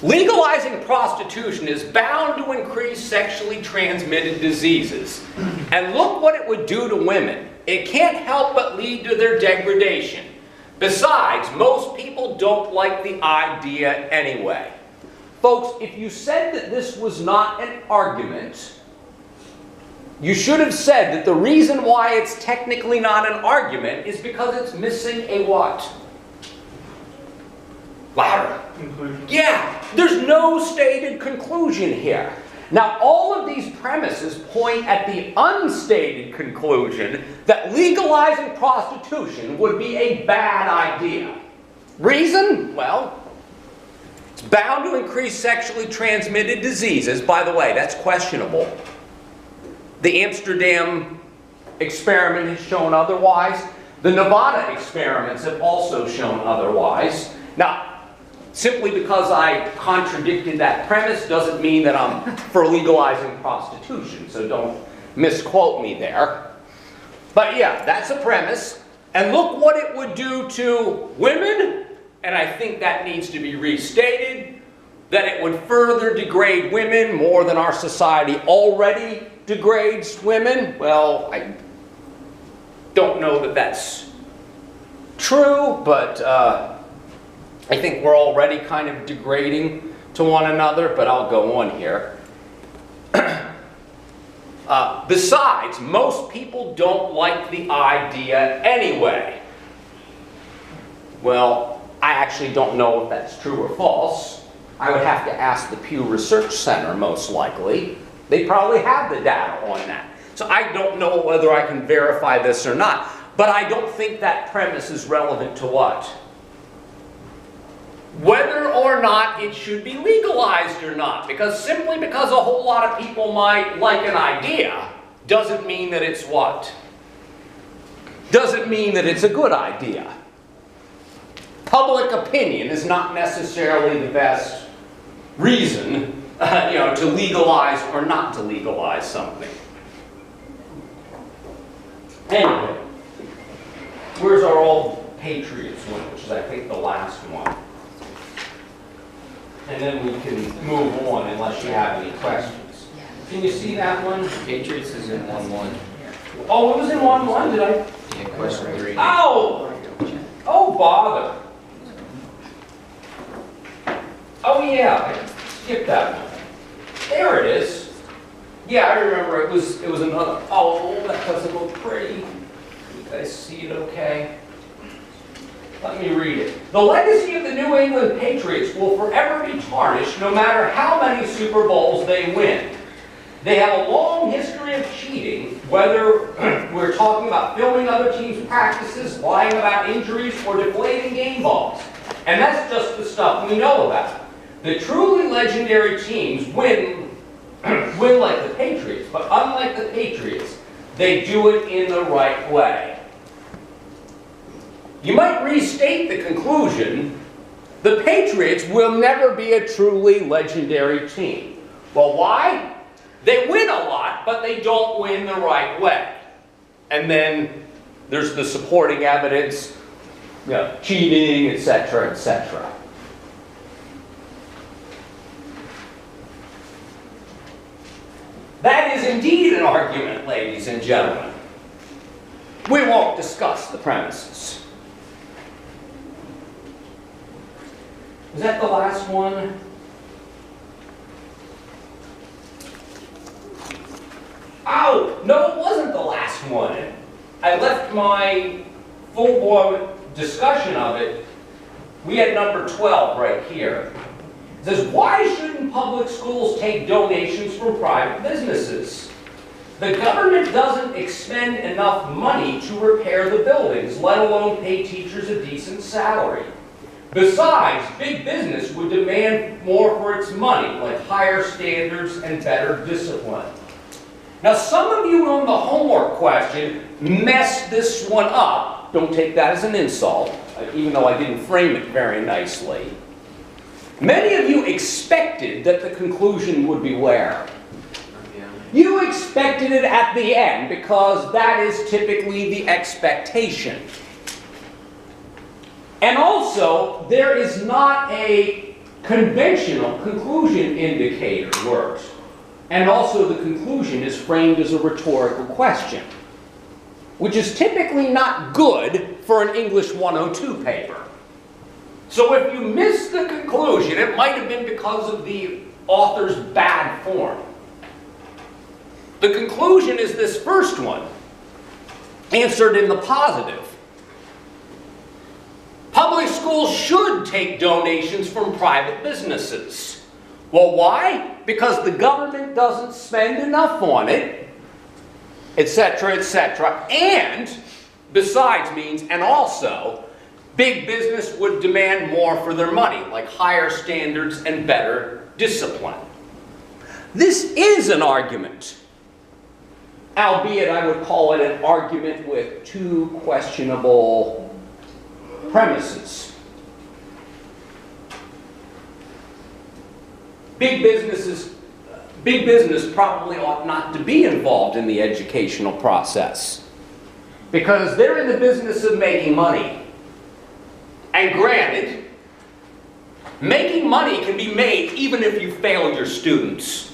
Legalizing prostitution is bound to increase sexually transmitted diseases. And look what it would do to women. It can't help but lead to their degradation. Besides, most people don't like the idea anyway. Folks, if you said that this was not an argument, you should have said that the reason why it's technically not an argument is because it's missing a what? Louder. Conclusion. Yeah, there's no stated conclusion here. Now, all of these premises point at the unstated conclusion that legalizing prostitution would be a bad idea. Reason? Well, it's bound to increase sexually transmitted diseases. By the way, that's questionable. The Amsterdam experiment has shown otherwise. The Nevada experiments have also shown otherwise. Now, simply because I contradicted that premise doesn't mean that I'm for legalizing prostitution, so don't misquote me there. But yeah, that's a premise. And look what it would do to women, and I think that needs to be restated, that it would further degrade women more than our society already degrades women. Well, I don't know that that's true, but I think we're already kind of degrading to one another, but I'll go on here. Besides, most people don't like the idea anyway. Well, I actually don't know if that's true or false. I would have to ask the Pew Research Center, most likely. They probably have the data on that. So I don't know whether I can verify this or not. But I don't think that premise is relevant to what? Whether or not it should be legalized or not. Because simply because a whole lot of people might like an idea doesn't mean that it's what? Doesn't mean that it's a good idea. Public opinion is not necessarily the best reason to legalize or not to legalize something. Anyway, where's our old Patriots one, which is I think the last one. And then we can move on unless you have any questions. Can you see that one? Patriots is in 1-1. Oh, it was in 1-1, did I? Yeah, question 3. Oh! Oh, bother. Oh, yeah. Skip that one. There it is. Yeah, I remember it was another. Oh, that doesn't look pretty. You guys see it okay? Let me read it. The legacy of the New England Patriots will forever be tarnished no matter how many Super Bowls they win. They have a long history of cheating, whether we're talking about filming other teams' practices, lying about injuries, or deflating game balls. And that's just the stuff we know about. The truly legendary teams win like the Patriots, but unlike the Patriots, they do it in the right way. You might restate the conclusion, the Patriots will never be a truly legendary team. Well, why? They win a lot, but they don't win the right way. And then there's the supporting evidence, cheating, etc., etc. That is indeed an argument, ladies and gentlemen. We won't discuss the premises. Is that the last one? Oh, no, it wasn't the last one. I left my full-blown discussion of it. We had number 12 right here. It says, why shouldn't public schools take donations from private businesses? The government doesn't expend enough money to repair the buildings, let alone pay teachers a decent salary. Besides, big business would demand more for its money, like higher standards and better discipline. Now, some of you on the homework question messed this one up. Don't take that as an insult, even though I didn't frame it very nicely. Many of you expected that the conclusion would be where? You expected it at the end because that is typically the expectation. And also, there is not a conventional conclusion indicator works. And also the conclusion is framed as a rhetorical question, which is typically not good for an English 102 paper. So if you miss the conclusion, it might have been because of the author's bad form. The conclusion is this first one, answered in the positive. Public schools should take donations from private businesses. Well, why? Because the government doesn't spend enough on it, etc., etc. And, besides means, and also, big business would demand more for their money, like higher standards and better discipline. This is an argument, albeit I would call it an argument with two questionable premises. Big business probably ought not to be involved in the educational process because they're in the business of making money. And granted, making money can be made even if you fail your students.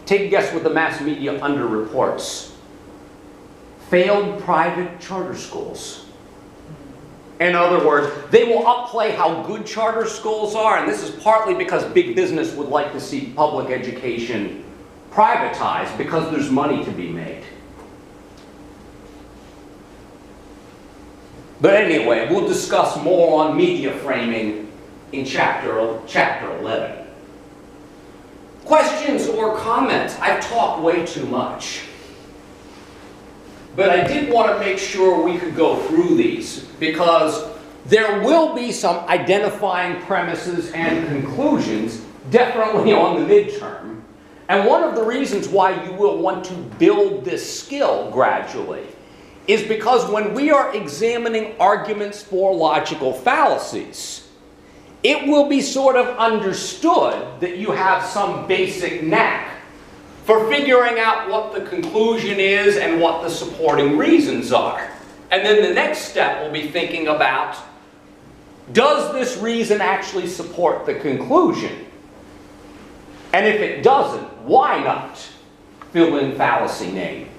Take a guess what the mass media underreports. Failed private charter schools. In other words, they will upplay how good charter schools are, and this is partly because big business would like to see public education privatized because there's money to be made. But anyway, we'll discuss more on media framing in chapter 11. Questions or comments? I've talked way too much. But I did want to make sure we could go through these because there will be some identifying premises and conclusions definitely on the midterm. And one of the reasons why you will want to build this skill gradually is because when we are examining arguments for logical fallacies, it will be sort of understood that you have some basic knack for figuring out what the conclusion is and what the supporting reasons are. And then the next step will be thinking about, does this reason actually support the conclusion? And if it doesn't, why not? Fill in fallacy name.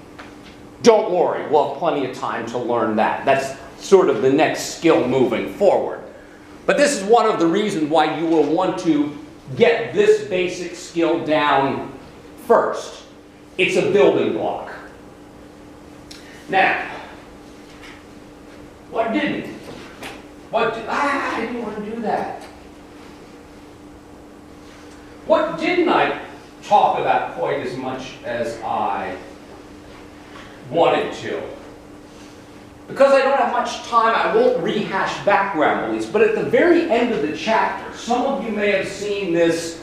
Don't worry, we'll have plenty of time to learn that. That's sort of the next skill moving forward. But this is one of the reasons why you will want to get this basic skill down first. It's a building block. Now, I didn't want to do that. What didn't I talk about quite as much as I wanted to? Because I don't have much time, I won't rehash background beliefs, but at the very end of the chapter, some of you may have seen this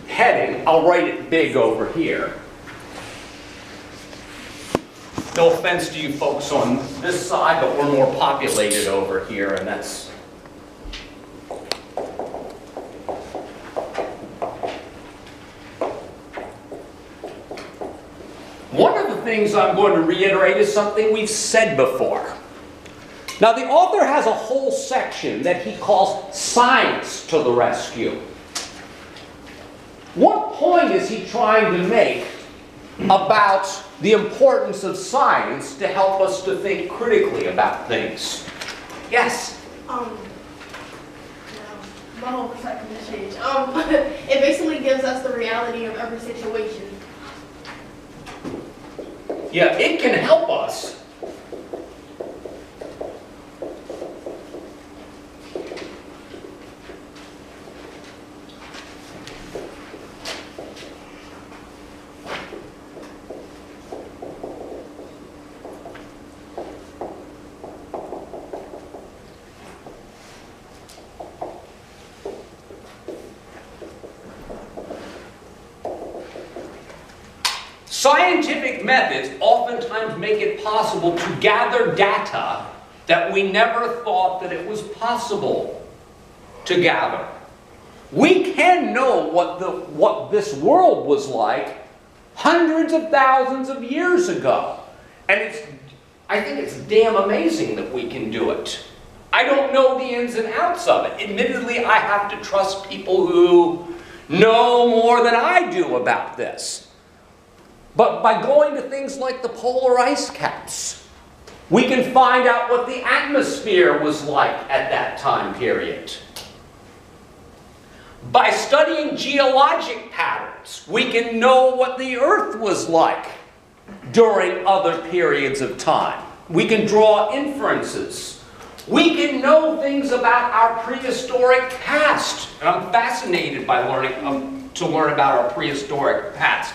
heading. I'll write it big over here. No offense to you folks on this side, but we're more populated over here, and that's... One of the things I'm going to reiterate is something we've said before. Now, the author has a whole section that he calls Science to the Rescue. What point is he trying to make about the importance of science to help us to think critically about things? Yes? My whole perspective has changed. It basically gives us the reality of every situation. Yeah, it can help us. Scientific methods oftentimes make it possible to gather data that we never thought that it was possible to gather. We can know what this world was like hundreds of thousands of years ago. And I think it's damn amazing that we can do it. I don't know the ins and outs of it. Admittedly, I have to trust people who know more than I do about this. But by going to things like the polar ice caps, we can find out what the atmosphere was like at that time period. By studying geologic patterns, we can know what the Earth was like during other periods of time. We can draw inferences. We can know things about our prehistoric past. And I'm fascinated by to learn about our prehistoric past.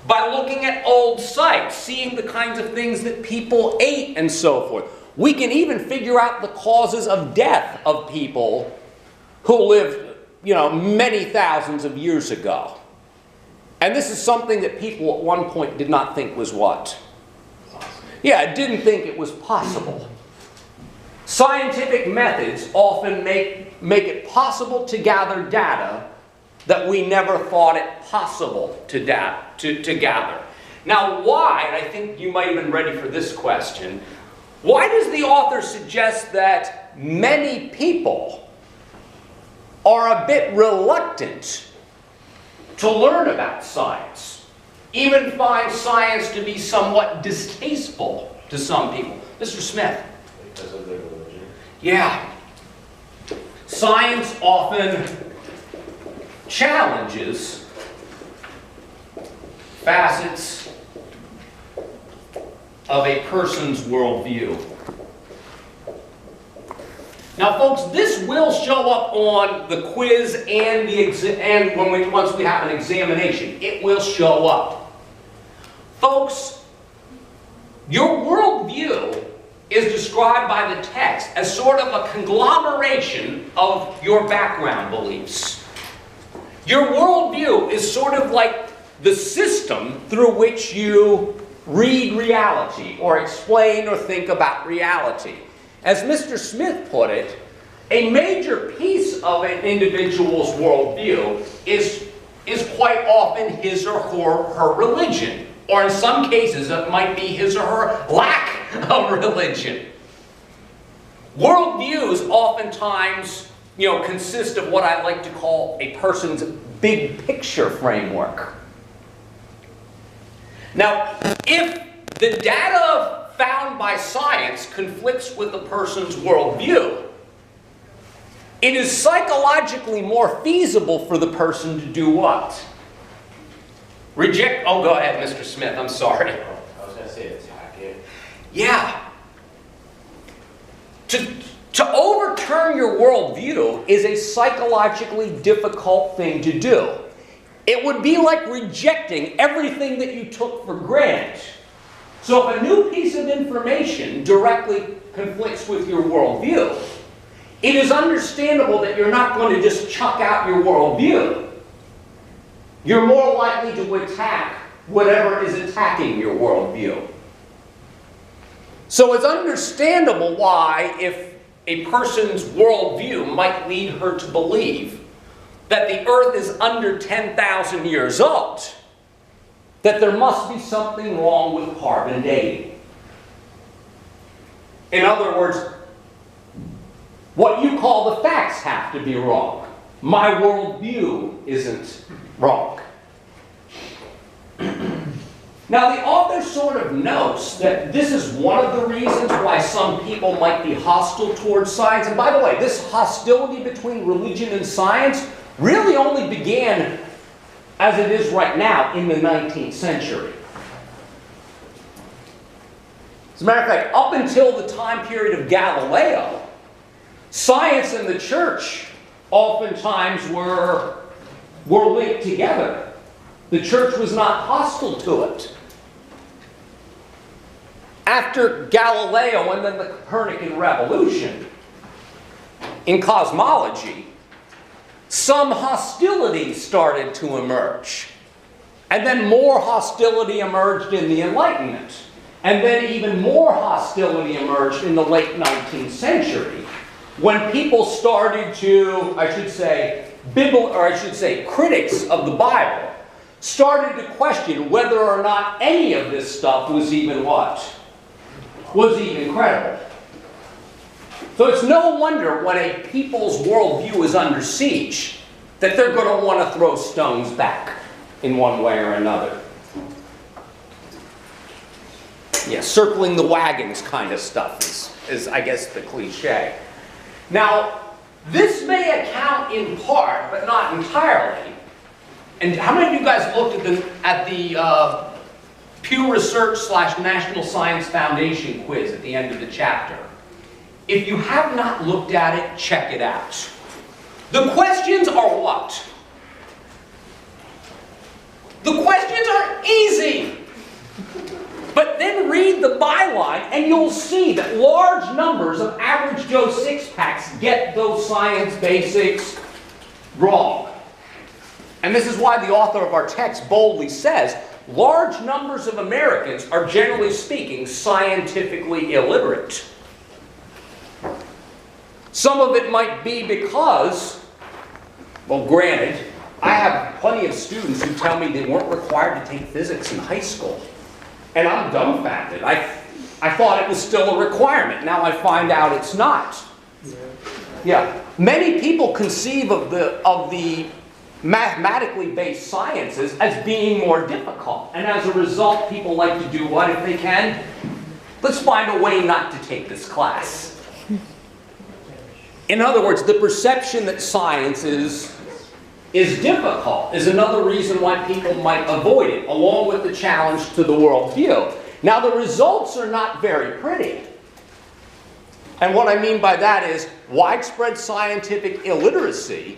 By looking at old sites, seeing the kinds of things that people ate and so forth. We can even figure out the causes of death of people who lived, many thousands of years ago. And this is something that people at one point did not think was what? Yeah, didn't think it was possible. Scientific methods often make it possible to gather data that we never thought it possible to gather. Now why, and I think you might have been ready for this question, why does the author suggest that many people are a bit reluctant to learn about science, even find science to be somewhat distasteful to some people? Mr. Smith. Because of their religion. Yeah. Science often challenges facets of a person's worldview. Now, folks, this will show up on the quiz and once we have an examination. It will show up. Folks, your worldview is described by the text as sort of a conglomeration of your background beliefs. Your worldview is sort of like the system through which you read reality or explain or think about reality. As Mr. Smith put it, a major piece of an individual's worldview is quite often his or her religion. Or in some cases, it might be his or her lack of religion. Worldviews oftentimes, consist of what I like to call a person's big picture framework. Now, if the data found by science conflicts with a person's worldview, it is psychologically more feasible for the person to do what? Reject. Oh, go ahead, Mr. Smith. I'm sorry. I was going to say attack it. Yeah. To overturn your worldview is a psychologically difficult thing to do. It would be like rejecting everything that you took for granted. So if a new piece of information directly conflicts with your worldview, it is understandable that you're not going to just chuck out your worldview. You're more likely to attack whatever is attacking your worldview. So it's understandable why, if a person's worldview might lead her to believe that the Earth is under 10,000 years old, that there must be something wrong with carbon dating. In other words, what you call the facts have to be wrong. My worldview isn't wrong. Now, the author sort of notes that this is one of the reasons why some people might be hostile towards science. And by the way, this hostility between religion and science really only began, as it is right now, in the 19th century. As a matter of fact, up until the time period of Galileo, science and the church oftentimes were linked together. The church was not hostile to it. After Galileo and then the Copernican revolution in cosmology, some hostility started to emerge. And then more hostility emerged in the Enlightenment. And then even more hostility emerged in the late 19th century, when people started to, critics of the Bible started to question whether or not any of this stuff was even what? Was even credible. So it's no wonder when a people's worldview is under siege that they're going to want to throw stones back in one way or another. Yeah, circling the wagons kind of stuff is I guess, the cliche. Now, this may account in part, but not entirely. And how many of you guys looked at the Pew Research / National Science Foundation quiz at the end of the chapter? If you have not looked at it, check it out. The questions are what? The questions are easy. But then read the byline and you'll see that large numbers of average Joe six-packs get those science basics wrong. And this is why the author of our text boldly says, large numbers of Americans are generally speaking scientifically illiterate. Some of it might be because, well, granted, I have plenty of students who tell me they weren't required to take physics in high school. And I'm dumbfounded. I thought it was still a requirement. Now I find out it's not. Yeah. Many people conceive of the mathematically based sciences as being more difficult. And as a result, people like to do what if they can? Let's find a way not to take this class. In other words, the perception that science is difficult is another reason why people might avoid it, along with the challenge to the worldview. Now, the results are not very pretty. And what I mean by that is widespread scientific illiteracy.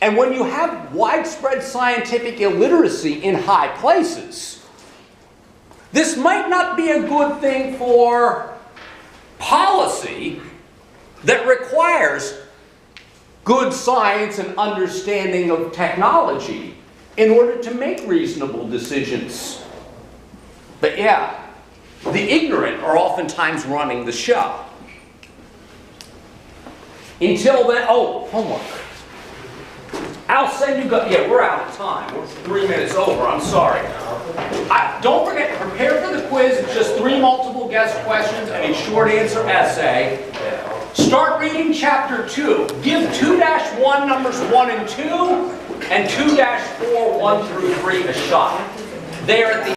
And when you have widespread scientific illiteracy in high places, this might not be a good thing for policy that requires good science and understanding of technology in order to make reasonable decisions. But yeah, the ignorant are oftentimes running the show. Until then, oh, homework. I'll send you, yeah, we're out of time. We're 3 minutes over, I'm sorry. Don't forget to prepare for the quiz. It's just 3 multiple guess questions and a short answer essay. Start reading chapter 2. Give 2-1 numbers 1 and 2, and 2-4, 1 through 3 a shot. There at the